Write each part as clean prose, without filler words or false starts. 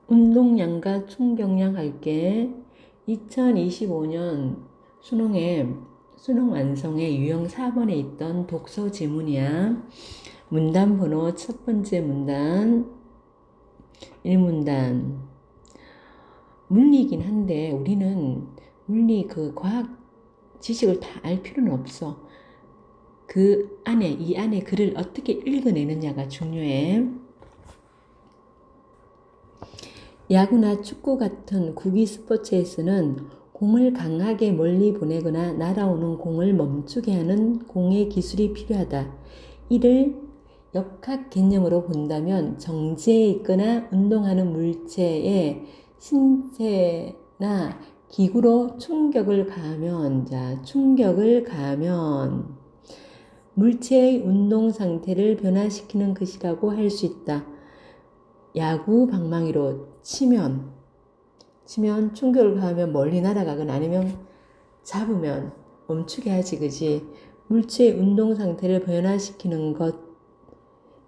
운동량과 충격량 할게. 2025년 수능 완성에 유형 4번에 있던 독서 지문이야. 문단 번호 첫 번째 문단, 1문단. 물리이긴 한데 우리는 물리 그 과학 지식을 다 알 필요는 없어. 이 안에 글을 어떻게 읽어내느냐가 중요해. 야구나 축구 같은 구기 스포츠에서는 공을 강하게 멀리 보내거나 날아오는 공을 멈추게 하는 공의 기술이 필요하다. 이를 역학 개념으로 본다면 정지해 있거나 운동하는 물체에 신체나 기구로 충격을 가하면 물체의 운동 상태를 변화시키는 것이라고 할 수 있다. 야구 방망이로 치면 충격을 가하면 멀리 날아가거나 아니면 잡으면 멈추게 하지, 그지? 물체의 운동 상태를 변화시키는 것,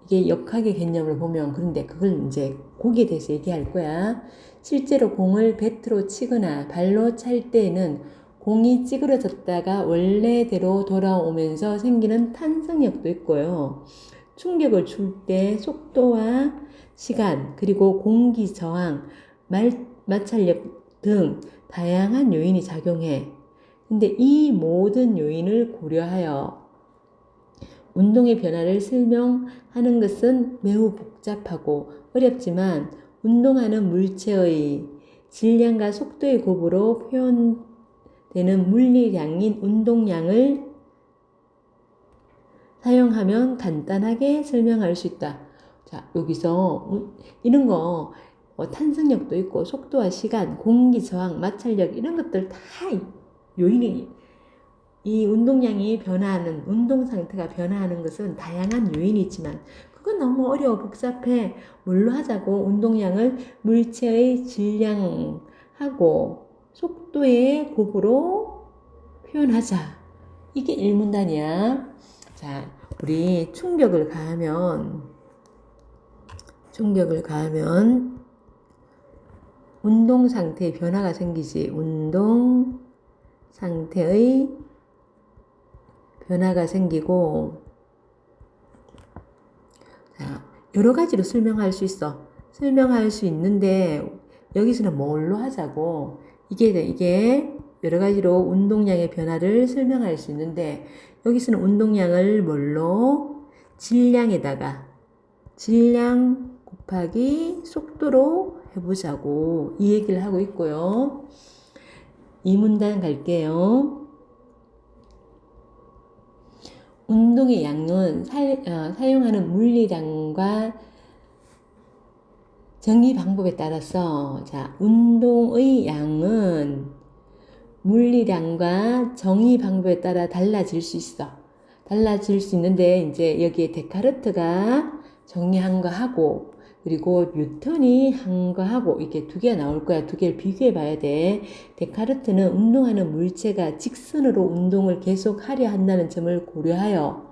이게 역학의 개념으로 보면, 그런데 그걸 이제 거기에 대해서 얘기할 거야. 실제로 공을 배트로 치거나 발로 찰 때에는 공이 찌그러졌다가 원래대로 돌아오면서 생기는 탄성력도 있고요. 충격을 줄 때 속도와 시간, 그리고 공기 저항, 마찰력 등 다양한 요인이 작용해. 근데 이 모든 요인을 고려하여 운동의 변화를 설명하는 것은 매우 복잡하고 어렵지만 운동하는 물체의 질량과 속도의 곱으로 표현되는 물리량인 운동량을 사용하면 간단하게 설명할 수 있다. 자, 여기서 이런 거 탄성력도 있고 속도와 시간, 공기 저항, 마찰력 이런 것들 다 요인이, 이 운동량이 변화하는, 운동 상태가 변화하는 것은 다양한 요인이 있지만 그건 너무 어려워, 복잡해. 뭘로 하자고? 운동량을 물체의 질량하고 속도의 곱으로 표현하자. 이게 1문단이야. 자, 우리 충격을 가하면 운동 상태의 변화가 생기지. 운동 상태의 변화가 생기고, 자, 여러 가지로 설명할 수 있어. 설명할 수 있는데 여기서는 뭘로 하자고? 이게 여러 가지로 운동량의 변화를 설명할 수 있는데 여기서는 운동량을 뭘로? 질량에다가 질량 곱하기 속도로 해보자고 이 얘기를 하고 있고요. 2문단 갈게요. 운동의 양은 사용하는 물리량과 정의 방법에 따라서, 자, 운동의 양은 물리량과 정의 방법에 따라 달라질 수 있어. 달라질 수 있는데 이제 여기에 데카르트가 정의한 거 하고 그리고 뉴턴이 한 거 하고 이게 두 개가 나올 거야. 두 개를 비교해 봐야 돼. 데카르트는 운동하는 물체가 직선으로 운동을 계속 하려 한다는 점을 고려하여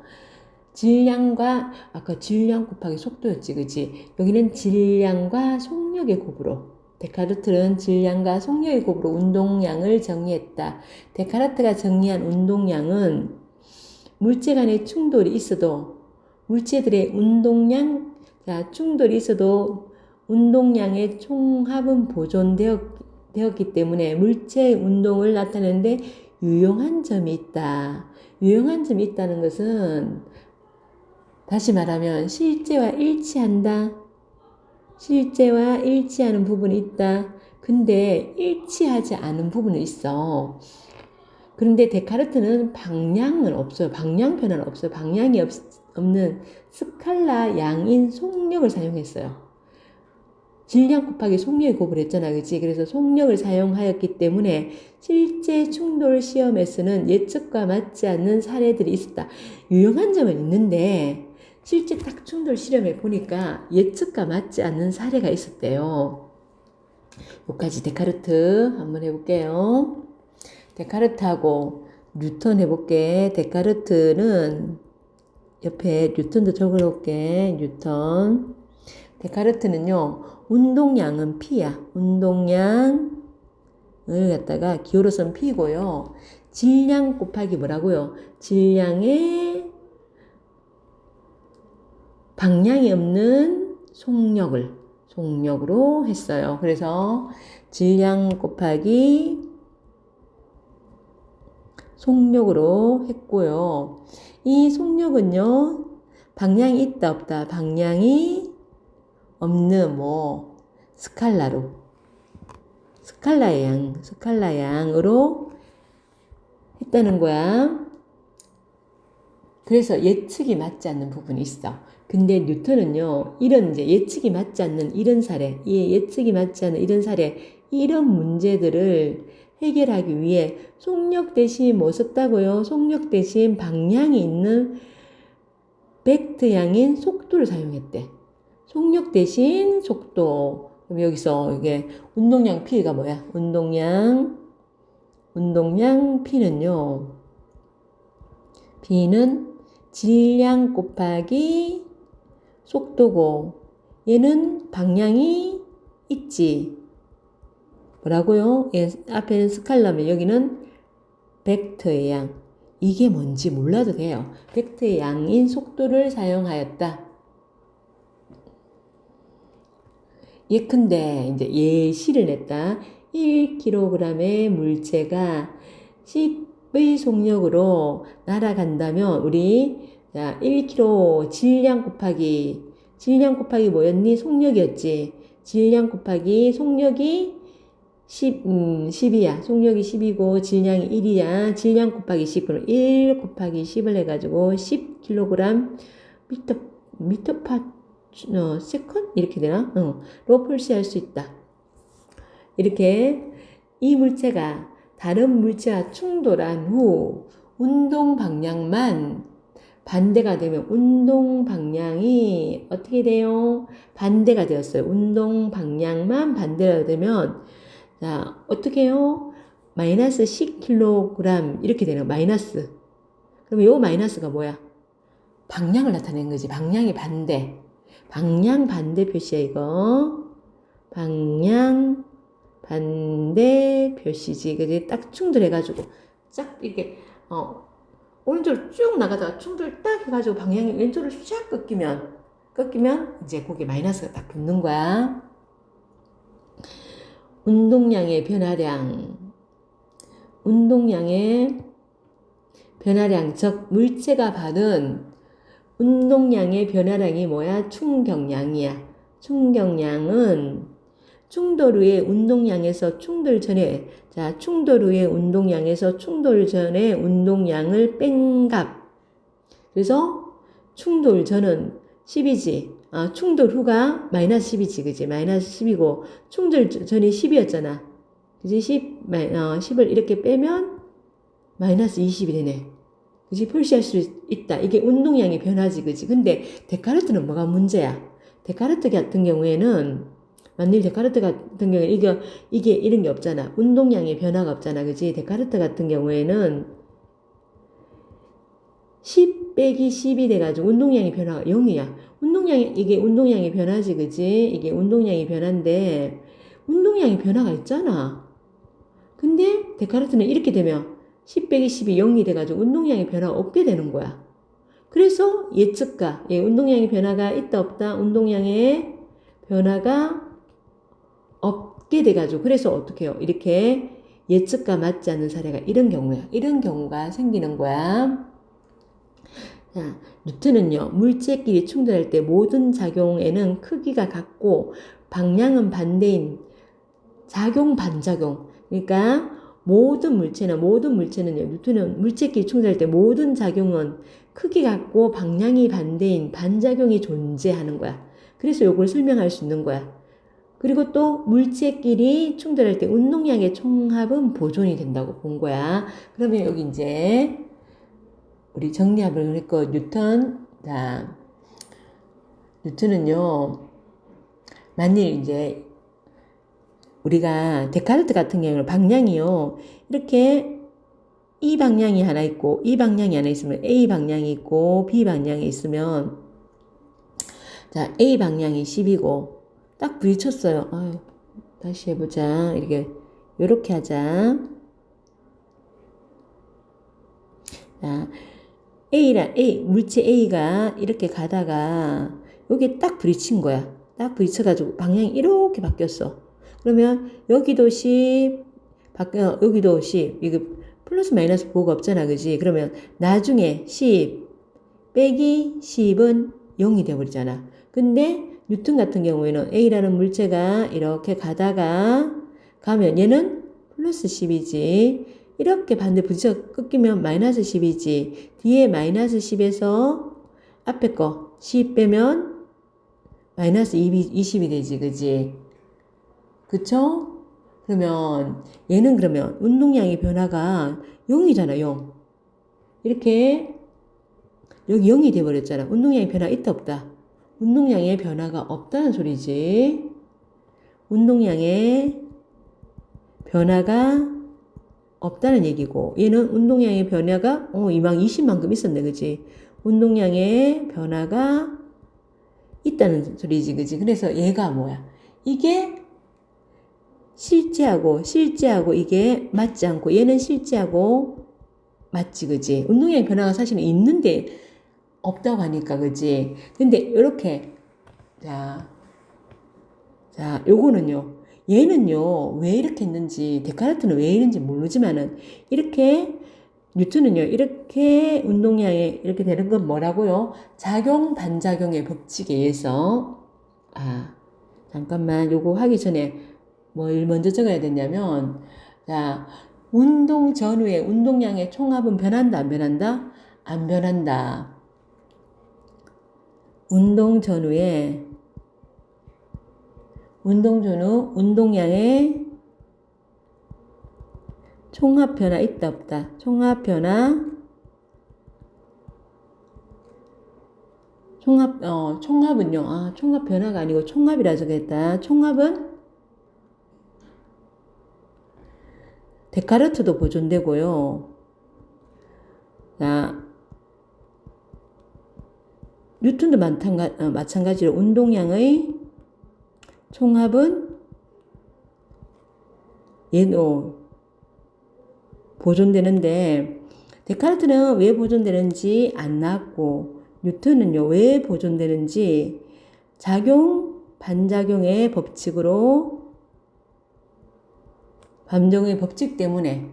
질량과, 아까 질량 곱하기 속도였지, 그지? 여기는 질량과 속력의 곱으로, 데카르트는 질량과 속력의 곱으로 운동량을 정의했다. 데카르트가 정의한 운동량은 물체 간의 충돌이 있어도 물체들의 충돌이 있어도 운동량의 총합은 보존되었기 때문에 물체의 운동을 나타내는데 유용한 점이 있다. 유용한 점이 있다는 것은 다시 말하면 실제와 일치하는 부분이 있다. 근데 일치하지 않은 부분이 있어. 그런데 데카르트는 방향은 없어요. 방향 변화는 없어요. 방향이 없는 스칼라 양인 속력을 사용했어요. 질량 곱하기 속력의 곱을 했잖아, 그치? 그래서 속력을 사용하였기 때문에 실제 충돌 시험에서는 예측과 맞지 않는 사례들이 있었다. 유용한 점은 있는데 실제 딱 충돌 실험에 보니까 예측과 맞지 않는 사례가 있었대요. 여기까지 데카르트 한번 해볼게요. 데카르트하고 뉴턴 해볼게. 데카르트는 옆에 뉴턴도 적어놓을게. 뉴턴. 데카르트는요, 운동량은 P야. 운동량을 갖다가 기호로 쓴 P고요. 질량 곱하기 뭐라고요? 질량의 방향이 없는 속력으로 했어요. 그래서 질량 곱하기 속력으로 했고요. 이 속력은요, 방향이 있다 없다, 방향이 없는 스칼라 양으로 했다는 거야. 그래서 예측이 맞지 않는 부분이 있어. 근데 뉴턴은요, 이런 이제 예측이 맞지 않는 이런 사례, 이런 문제들을 해결하기 위해 속력 대신 뭐 썼다고요? 속력 대신 방향이 있는 벡터양인 속도를 사용했대. 속력 대신 속도. 그럼 여기서 이게 운동량 P가 뭐야? 운동량 P는 질량 곱하기 속도고, 얘는 방향이 있지. 뭐라고요? 앞에는 스칼라면 여기는 벡터의 양. 이게 뭔지 몰라도 돼요. 벡터의 양인 속도를 사용하였다. 예컨대 이제 예시를 냈다. 1kg의 물체가 10의 속력으로 날아간다면 우리 자 1kg 질량 곱하기 뭐였니? 속력이었지. 질량 곱하기 속력이 10이야. 속력이 10이고 질량이 1이야. 질량 곱하기 10. 그럼 1 곱하기 10을 해가지고 10kg 미터 세컨? 이렇게 되나? 로 표시할 수 있다. 이렇게 이 물체가 다른 물체와 충돌한 후 운동 방향만 반대가 되면 운동 방향이 어떻게 돼요? 반대가 되었어요. 운동 방향만 반대가 되면 자, 어떻게 해요? 마이너스 10kg 이렇게 되는 마이너스. 그러면 요 마이너스가 뭐야? 방향을 나타내는 거지. 방향이 반대. 방향 반대 표시야 이거. 방향 반대 표시지. 그지? 딱 충돌해가지고 쫙 이렇게 오른쪽으로 쭉 나가다가 충돌 딱 해가지고 방향이 왼쪽으로 쫙 꺾이면 이제 거기에 마이너스가 딱 붙는 거야. 운동량의 변화량, 즉 물체가 받은 운동량의 변화량이 뭐야? 충격량이야. 충격량은 충돌 후의 운동량에서 충돌 전에 운동량을 뺀 값. 그래서 충돌 전은 10이지. 충돌 후가 마이너스 10이지, 그지? 마이너스 10이고, 충돌 전이 10이었잖아. 그지? 10을 이렇게 빼면 마이너스 20이 되네. 그지? 표시할 수 있다. 이게 운동량의 변화지, 그지? 근데 데카르트는 뭐가 문제야? 데카르트 같은 경우에는, 데카르트 같은 경우에 이게 이런 게 없잖아. 운동량의 변화가 없잖아, 그지? 데카르트 같은 경우에는 10 빼기 10이 돼가지고 운동량의 변화가 0이야. 이게 운동량의 변화지, 그지? 이게 운동량의 변화인데, 운동량의 변화가 있잖아. 근데 데카르트는 이렇게 되면 10 빼기 10이 0이 돼가지고 운동량의 변화가 없게 되는 거야. 그래서 예측가, 운동량의 변화가 있다 없다, 운동량의 변화가 없게 돼가지고, 그래서 어떻게 해요? 이렇게 예측가 맞지 않는 사례가 이런 경우야. 이런 경우가 생기는 거야. 자, 뉴턴은요, 물체끼리 충돌할 때 모든 작용에는 크기가 같고 방향은 반대인 작용 반작용. 그러니까 모든 물체는요, 뉴턴은 물체끼리 충돌할 때 모든 작용은 크기 같고 방향이 반대인 반작용이 존재하는 거야. 그래서 이걸 설명할 수 있는 거야. 그리고 또 물체끼리 충돌할 때 운동량의 총합은 보존이 된다고 본 거야. 그러면 여기 이제 우리 정리합을 했고, 뉴턴은요, 만일 이제 우리가 데카르트 같은 경우는 방향이요, 이렇게 이 방향이 하나 있고 이 방향이 하나 있으면 A 방향이 있고 B 방향이 있으면 자 A 방향이 10이고 딱 부딪혔어요. 아유, 다시 해보자. 요렇게 하자. 자, 물체 A가 이렇게 가다가 여기 딱 부딪힌 거야. 딱 부딪혀가지고 방향이 이렇게 바뀌었어. 그러면 여기도 10, 여기도 10. 이거 플러스 마이너스 보호가 없잖아. 그지? 그러면 나중에 10 빼기 10은 0이 되어버리잖아. 근데 뉴턴 같은 경우에는 A라는 물체가 이렇게 가다가 가면 얘는 플러스 10이지. 이렇게 반대 부딪혀 꺾이면 마이너스 10이지. 뒤에 마이너스 10에서 앞에 거 10 빼면 마이너스 20이 되지. 그지? 그쵸? 그러면 얘는 그러면 운동량의 변화가 0이잖아. 0. 이렇게 여기 0이 돼버렸잖아. 운동량의 변화가 있다 없다? 운동량의 변화가 없다는 소리지. 운동량의 변화가 없다는 얘기고, 얘는 운동량의 변화가 20만큼 있었네. 그지? 운동량의 변화가 있다는 소리지. 그지? 그래서 얘가 뭐야? 이게 실제하고 이게 맞지 않고, 얘는 실제하고 맞지. 그지? 운동량의 변화가 사실은 있는데 없다고 하니까. 그지? 근데 이렇게 요거는요. 얘는요. 왜 이렇게 했는지, 데카르트는 왜 이런지 모르지만은 이렇게 뉴턴은요. 이렇게 운동량이 이렇게 되는 건 뭐라고요? 작용 반작용의 법칙에 의해서. 잠깐만. 요거 하기 전에 뭘 먼저 적어야 되냐면, 운동 전후에 운동량의 총합은 변한다, 안 변한다? 안 변한다. 운동 전후 운동량의 총합 변화 있다 없다. 총합 변화가 아니고 총합이라 적겠다. 총합은 데카르트도 보존되고요. 뉴턴도 마찬가지로 운동량의 총합은 얘도 보존되는데, 데카르트는 왜 보존되는지 안 나왔고, 뉴턴은요, 왜 보존되는지 작용, 반작용의 법칙으로, 반작용의 법칙 때문에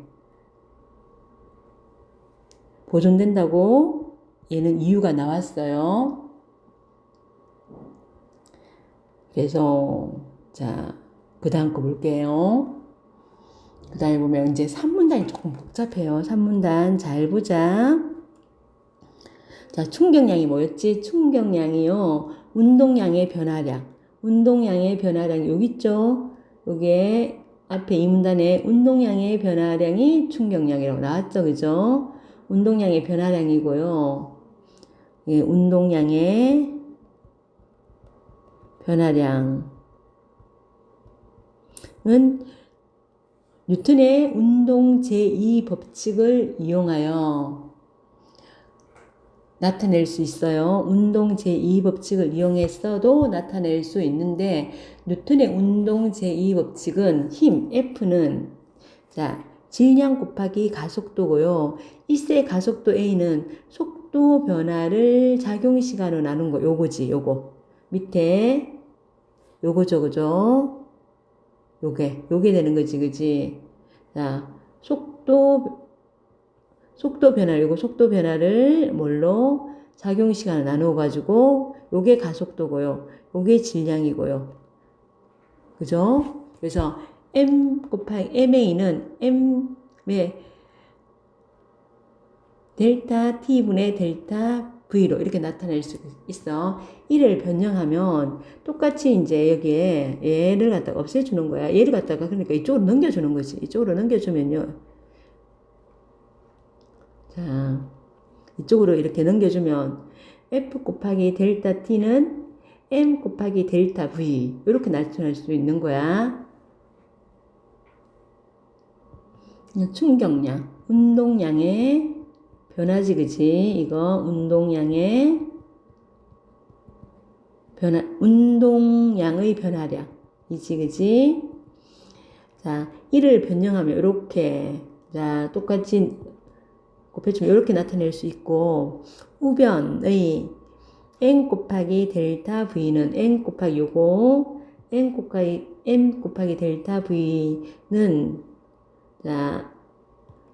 보존된다고 얘는 이유가 나왔어요. 그래서 그 다음 거 볼게요. 그 다음에 보면 이제 산문단이 조금 복잡해요. 산문단 잘 보자. 충격량이 뭐였지? 충격량이요. 운동량의 변화량. 운동량의 변화량 여기 있죠? 요게 앞에 이 문단에 운동량의 변화량이 충격량이라고 나왔죠. 그죠? 운동량의 변화량이고요. 예, 운동량의 변화량은 뉴턴의 운동 제2법칙을 이용하여 나타낼 수 있어요. 운동 제2법칙을 이용해서도 나타낼 수 있는데, 뉴턴의 운동 제2법칙은 힘 F는 질량 곱하기 가속도고요. 1세 가속도 A는 속도 변화를 작용시간으로 나눈 거. 요거지. 요거 밑에 요거죠. 그죠? 요게 되는 거지. 그지? 속도 변화를 뭘로? 작용시간을 나누어 가지고 요게 가속도고요. 요게 질량이고요. 그죠? 그래서 M 곱하기 MA는 M의 델타 T분의 델타 V로 이렇게 나타낼 수 있어. 이를 변형하면 똑같이 이제 여기에 얘를 갖다가 없애주는 거야. 얘를 갖다가 그러니까 이쪽으로 넘겨주는 거지. 이쪽으로 넘겨주면요. 이쪽으로 이렇게 넘겨주면 F 곱하기 델타 T는 M 곱하기 델타 V 이렇게 나타낼 수 있는 거야. 충격량, 운동량의 변화지. 그지? 이거 운동량의 운동량의 변화량이지, 그지? 자, 이를 변형하면 이렇게, 자, 똑같이 곱해주면 이렇게 나타낼 수 있고, 우변의 n 곱하기 델타 v는 n 곱하기 요거, m 곱하기 델타 v는, 자,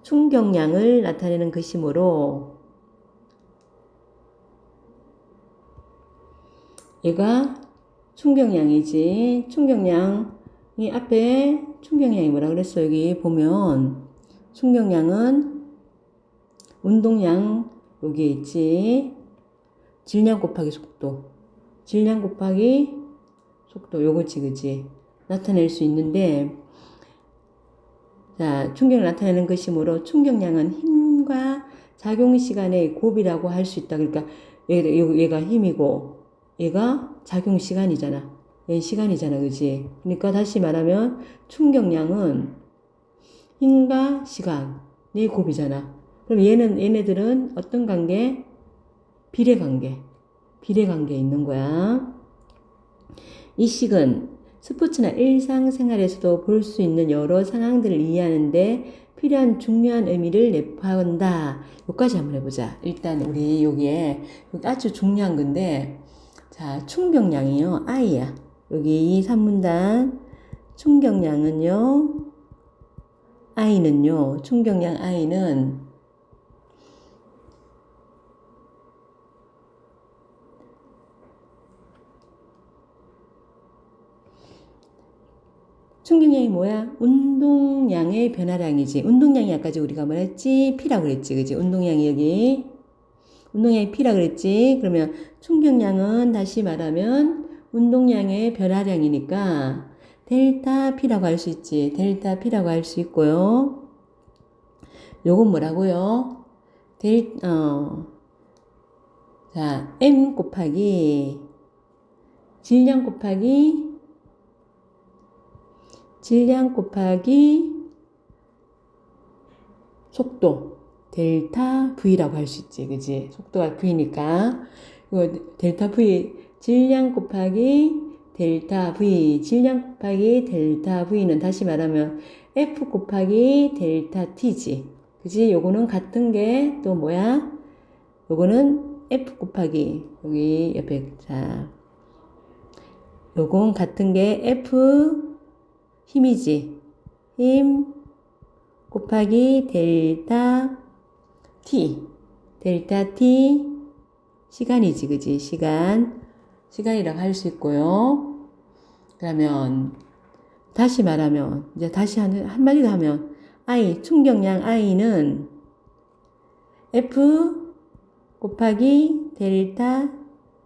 충격량을 나타내는 것이므로, 얘가 충격량이지. 충격량이 앞에 충격량이 뭐라 그랬어? 여기 보면 충격량은 운동량 여기에 있지. 질량 곱하기 속도. 질량 곱하기 속도 요거지, 그지? 나타낼 수 있는데, 자, 충격을 나타내는 것이므로 충격량은 힘과 작용 시간의 곱이라고 할 수 있다. 그러니까 얘가 힘이고 얘가 작용 시간이잖아. 얘 시간이잖아, 그지? 그러니까 다시 말하면 충격량은 힘과 시간의 곱이잖아. 그럼 얘네들은 어떤 관계? 비례관계에 있는 거야. 이 식은 스포츠나 일상생활에서도 볼 수 있는 여러 상황들을 이해하는데 필요한 중요한 의미를 내포한다. 여기까지 한번 해보자. 일단 우리 여기 아주 중요한 건데, 자, 충격량이요. I야. 여기 이 산문단 충격량은요. 충격량 I는 충격량이 뭐야? 운동량의 변화량이지. 운동량이 아까 우리가 뭐랬지? P라고 그랬지, 그지? 운동량이 여기. 운동량이 P라고 그랬지? 그러면 충격량은 다시 말하면 운동량의 변화량이니까 델타 P라고 할 수 있지. 델타 P라고 할 수 있고요. 요건 뭐라고요? 자, M 곱하기 질량 곱하기 속도 델타 V라고 할 수 있지, 그지? 속도가 V니까 이거 델타 V 질량 곱하기 델타 V 질량 곱하기 델타 V는 다시 말하면 F 곱하기 델타 T지, 그지? 요거는 같은 게 또 뭐야? 요거는 F 곱하기 여기 옆에, 자, 요건 같은 게 F 힘이지. 힘 곱하기 델타 T. 델타 T 시간이지, 그지? 시간이라고 할 수 있고요. 그러면 다시 말하면 이제 다시 한마디 더 하면 충격량 I는 F 곱하기 델타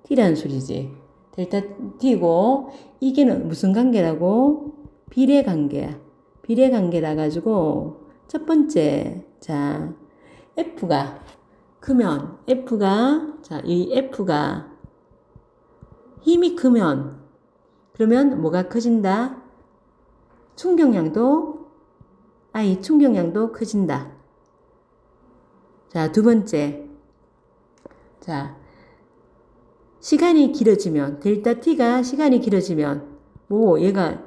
T라는 소리지. 델타 T고 이게는 무슨 관계라고? 비례관계야. 비례관계라 가지고 첫 번째, 자, F가 크면 자, 이 F가 힘이 크면 그러면 뭐가 커진다? 충격량도 커진다. 자, 두 번째, 자, 시간이 길어지면 델타 T가 시간이 길어지면 뭐 얘가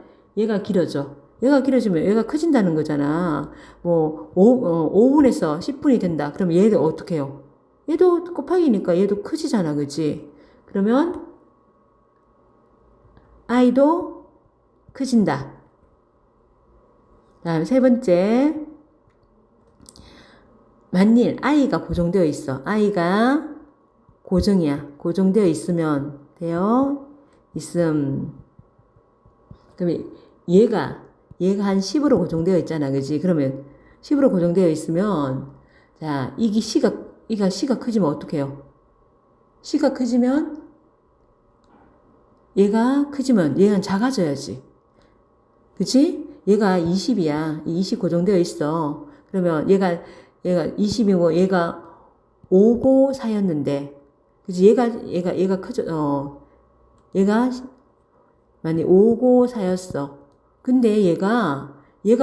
길어져. 얘가 길어지면 얘가 커진다는 거잖아. 뭐 5분에서 10분이 된다. 그럼 얘도 어떻게 해요? 얘도 곱하기니까 얘도 커지잖아, 그치? 그러면 I도 커진다. 다음 세 번째, 만일 I가 고정되어 있어. I가 고정이야. 고정되어 있으면 그러면 얘가 한 10으로 고정되어 있잖아, 그지? 그러면 10으로 고정되어 있으면, 자, 시가 커지면 어떡해요? 시가 커지면 얘는 작아져야지. 그치? 얘가 20이야. 20 고정되어 있어. 그러면 얘가 20이고 얘가 5고 4였는데, 그치? 얘가 얘가 만약 5고 4였어. 근데 얘가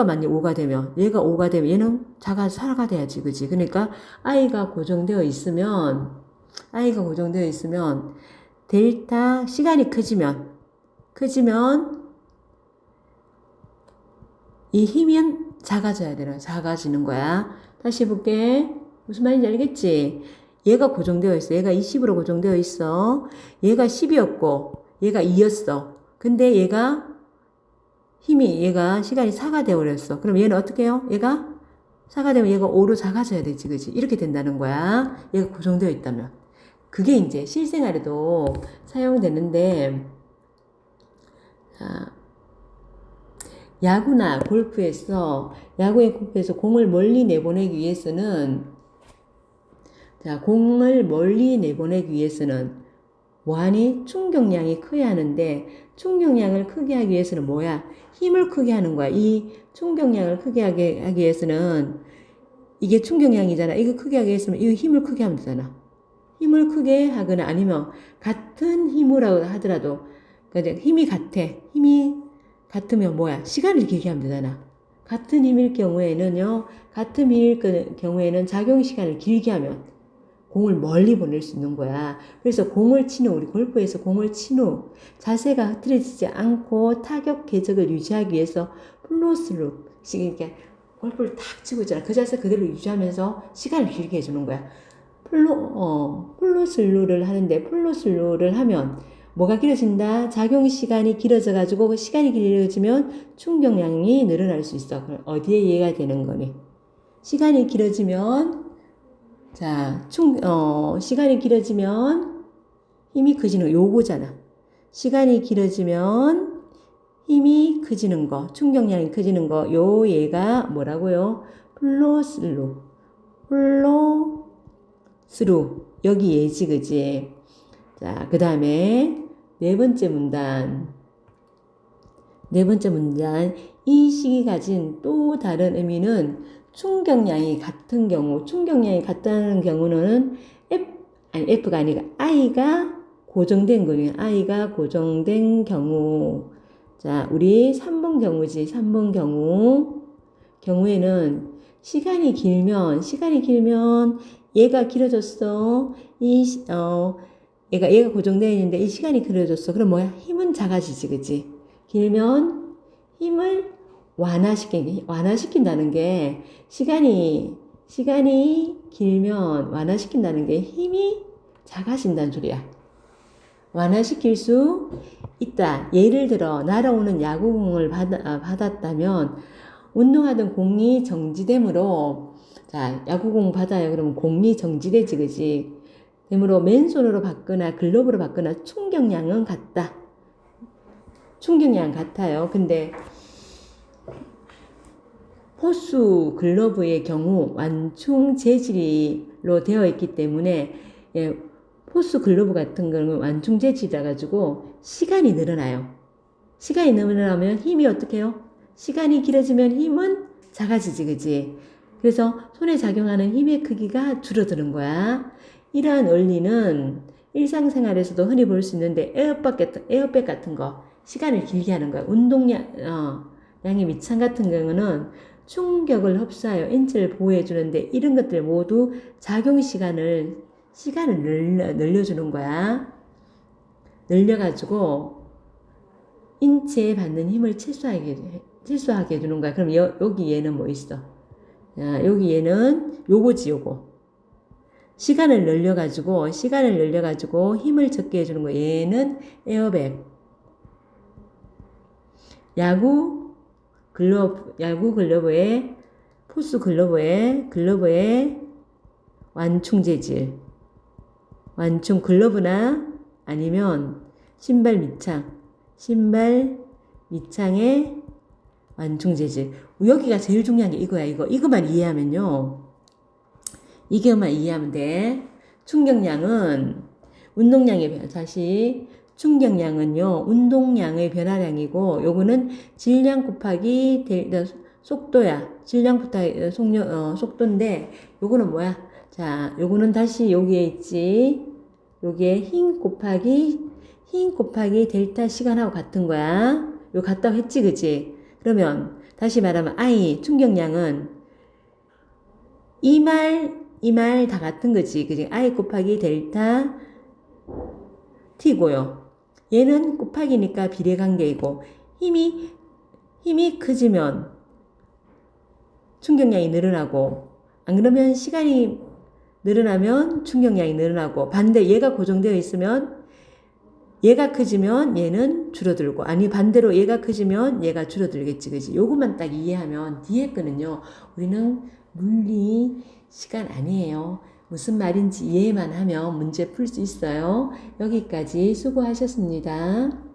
만약 5가 되면 얘는 사가 돼야지, 그치? 그러니까 I가 고정되어 있으면 델타 시간이 커지면 이 힘은 작아져야 되는 작아지는 거야. 다시 해볼게. 무슨 말인지 알겠지? 얘가 고정되어 있어. 얘가 20으로 고정되어 있어. 얘가 10이었고 얘가 2였어. 근데 얘가 시간이 4가 되어버렸어. 그럼 얘는 어떻게 해요? 얘가 4가 되면 얘가 5로 작아져야 되지, 그지? 이렇게 된다는 거야. 얘가 고정되어 있다면. 그게 이제 실생활에도 사용되는데, 자, 야구나 골프에서 공을 멀리 내보내기 위해서는, 뭐하니? 충격량이 커야 하는데, 충격량을 크게 하기 위해서는 뭐야? 힘을 크게 하는 거야. 이 충격량을 크게 하기 위해서는, 이게 충격량이잖아. 이거 크게 하기 위해서는 이 힘을 크게 하면 되잖아. 힘을 크게 하거나 아니면 같은 힘으로 하더라도, 그러니까 힘이 같으면 뭐야? 시간을 길게 하면 되잖아. 같은 힘일 경우에는 작용 시간을 길게 하면 공을 멀리 보낼 수 있는 거야. 그래서 우리 골프에서 공을 친 후 자세가 흐트러지지 않고 타격 궤적을 유지하기 위해서 플로스루, 이렇게 골프를 탁 치고 있잖아. 그 자세 그대로 유지하면서 시간을 길게 해주는 거야. 플로슬루를 하는데, 플로슬루를 하면 뭐가 길어진다? 작용 시간이 길어져가지고, 시간이 길어지면 충격량이 늘어날 수 있어. 그럼 어디에 이해가 되는 거니? 시간이 길어지면, 시간이 길어지면 힘이 커지는 거, 요거잖아. 시간이 길어지면 힘이 커지는 거, 충격량이 커지는 거, 얘가 뭐라고요? 플로스루. 여기 예지, 그지? 자, 그 다음에 네 번째 문단. 이 식이 가진 또 다른 의미는 충격량이 같다는 경우는 F가 아니라 I가 고정된 거예요. I가 고정된 경우. 자, 우리 3번 경우에는 시간이 길면 얘가 길어졌어. 얘가 고정되어 있는데 이 시간이 길어졌어. 그럼 뭐야? 힘은 작아지지, 그치? 길면 힘을 완화시킨다는 게, 시간이 길면 완화시킨다는 게 힘이 작아진다는 소리야. 완화시킬 수 있다. 예를 들어, 날아오는 야구공을 받았다면, 운동하던 공이 정지되므로, 자, 야구공 받아요. 그러면 공이 정지되지, 그지? 되므로 맨손으로 받거나 글러브로 받거나 충격량은 같다. 충격량 같아요. 근데 호수 글러브의 경우 완충 재질로 되어 있기 때문에, 호수 글러브 같은 경우는 완충 재질이라 가지고 시간이 늘어나요. 시간이 늘어나면 힘이 어떻게 해요? 시간이 길어지면 힘은 작아지지, 그지? 그래서 손에 작용하는 힘의 크기가 줄어드는 거야. 이러한 원리는 일상생활에서도 흔히 볼 수 있는데, 에어백 같은 거 시간을 길게 하는 거야. 양의 밑창 같은 경우는 충격을 흡수하여 인체를 보호해 주는데, 이런 것들 모두 작용 시간을 늘려주는 거야. 늘려가지고 인체에 받는 힘을 최소하게 해주는 거야. 그럼 여기 얘는 뭐 있어? 자, 여기 얘는 요거지, 요거. 시간을 늘려가지고 힘을 적게 해주는 거. 얘는 에어백. 야구 글러브의 포스 글러브의 완충 재질. 완충 글러브나 아니면 신발 밑창의 완충 재질. 여기가 제일 중요한 게 이거야, 이거만 이해하면요. 이게만 이해하면 돼. 충격량은요, 운동량의 변화량이고, 요거는 질량 곱하기 속도야. 질량 곱하기 속도인데, 요거는 뭐야? 자, 요거는 다시 여기에 있지. 요게 힘 곱하기 델타 시간하고 같은 거야. 요 같다고 했지, 그치? 그러면 다시 말하면 충격량은 이 말 다 같은 거지, 그지? I 곱하기 델타 t고요. 얘는 곱하기니까 비례관계이고 힘이 커지면 충격량이 늘어나고 안 그러면 시간이 늘어나면 충격량이 늘어나고 반대 얘가 고정되어 있으면 얘가 커지면 얘는 줄어들고 아니 반대로 얘가 커지면 얘가 줄어들겠지 그지? 요것만 딱 이해하면 뒤에 거는요 우리는 물리 시간 아니에요. 무슨 말인지 이해만 하면 문제 풀 수 있어요. 여기까지 수고하셨습니다.